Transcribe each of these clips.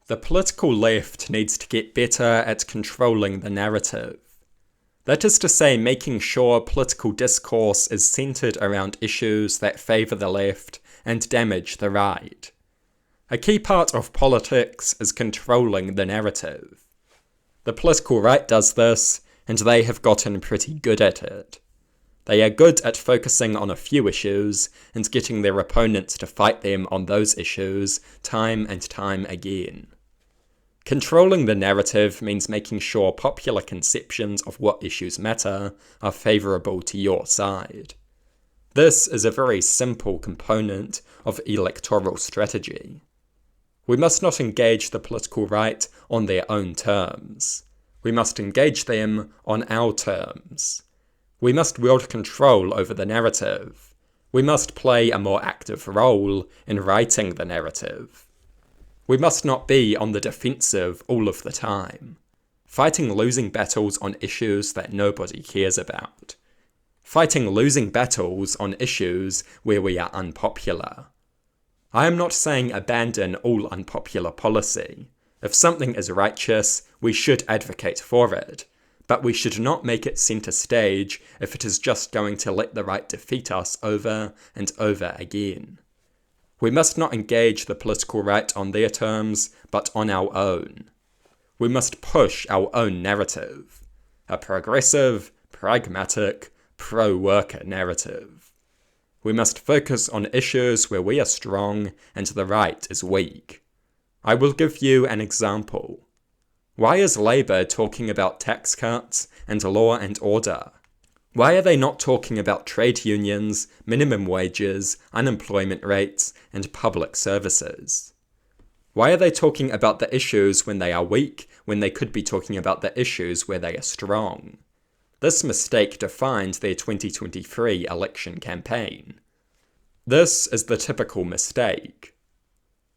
The political left needs to get better at controlling the narrative. That is to say, making sure political discourse is centered around issues that favor the left and damage the right. A key part of politics is controlling the narrative. The political right does this, and they have gotten pretty good at it. They are good at focusing on a few issues and getting their opponents to fight them on those issues time and time again. Controlling the narrative means making sure popular conceptions of what issues matter are favourable to your side. This is a very simple component of electoral strategy. We must not engage the political right on their own terms. We must engage them on our terms. We must wield control over the narrative. We must play a more active role in writing the narrative. We must not be on the defensive all of the time, fighting losing battles on issues that nobody cares about. Fighting losing battles on issues where we are unpopular. I am not saying abandon all unpopular policy. If something is righteous, we should advocate for it, but we should not make it centre stage if it is just going to let the right defeat us over and over again. We must not engage the political right on their terms, but on our own. We must push our own narrative, a progressive, pragmatic, pro-worker narrative. We must focus on issues where we are strong and the right is weak. I will give you an example. Why is Labour talking about tax cuts and law and order? Why are they not talking about trade unions, minimum wages, unemployment rates, and public services? Why are they talking about the issues when they are weak, when they could be talking about the issues where they are strong? This mistake defined their 2023 election campaign. This is the typical mistake.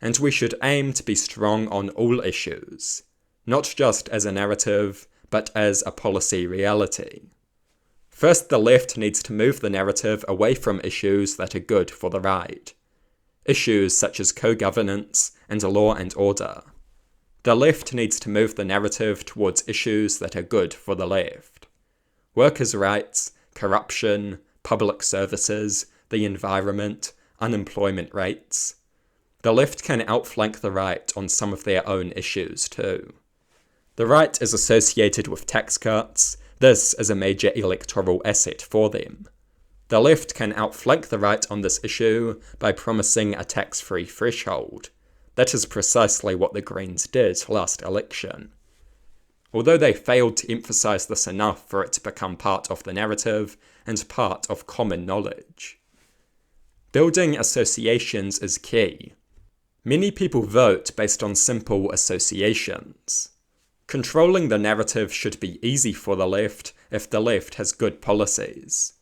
And we should aim to be strong on all issues, not just as a narrative, but as a policy reality. First, the left needs to move the narrative away from issues that are good for the right. Issues such as co-governance and law and order. The left needs to move the narrative towards issues that are good for the left. Workers' rights, corruption, public services, the environment, unemployment rates. The left can outflank the right on some of their own issues too. The right is associated with tax cuts. This is a major electoral asset for them. The left can outflank the right on this issue by promising a tax-free threshold. That is precisely what the Greens did last election. Although they failed to emphasise this enough for it to become part of the narrative and part of common knowledge. Building associations is key. Many people vote based on simple associations. Controlling the narrative should be easy for the left if the left has good policies.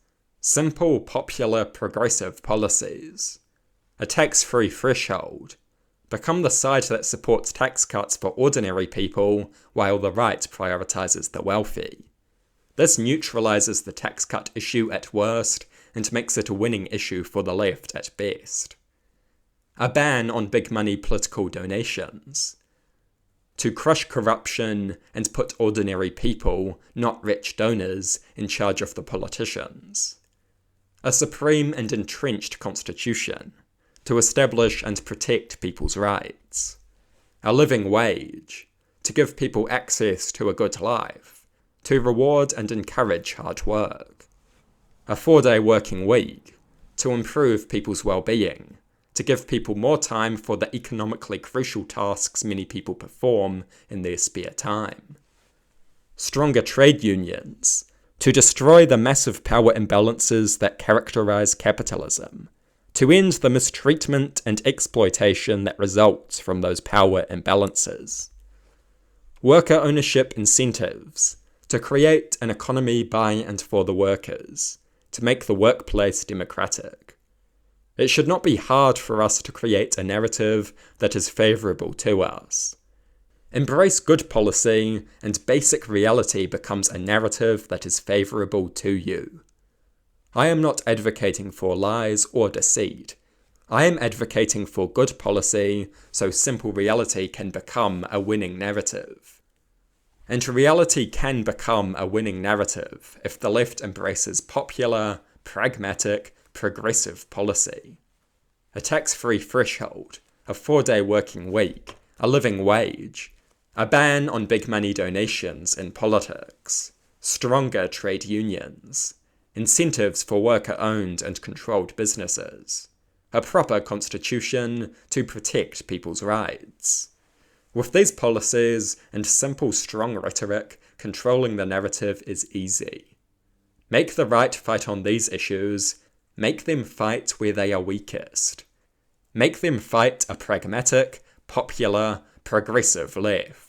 Simple, popular, progressive policies. A tax-free threshold. Become the side that supports tax cuts for ordinary people while the right prioritises the wealthy. This neutralises the tax cut issue at worst and makes it a winning issue for the left at best. A ban on big money political donations. To crush corruption and put ordinary people, not rich donors, in charge of the politicians. A supreme and entrenched constitution, to establish and protect people's rights. A living wage, to give people access to a good life, to reward and encourage hard work. A 4-day working week, to improve people's well-being, to give people more time for the economically crucial tasks many people perform in their spare time. Stronger trade unions, to destroy the massive power imbalances that characterize capitalism, to end the mistreatment and exploitation that results from those power imbalances. Worker ownership incentives, to create an economy by and for the workers, to make the workplace democratic. It should not be hard for us to create a narrative that is favourable to us. Embrace good policy, and basic reality becomes a narrative that is favourable to you. I am not advocating for lies or deceit. I am advocating for good policy so simple reality can become a winning narrative. And reality can become a winning narrative if the left embraces popular, pragmatic, progressive policy. A tax-free threshold, a 4-day working week, a living wage, a ban on big money donations in politics, stronger trade unions, incentives for worker-owned and controlled businesses, a proper constitution to protect people's rights. With these policies and simple strong rhetoric, controlling the narrative is easy. Make the right fight on these issues, make them fight where they are weakest. Make them fight a pragmatic, popular, progressive left.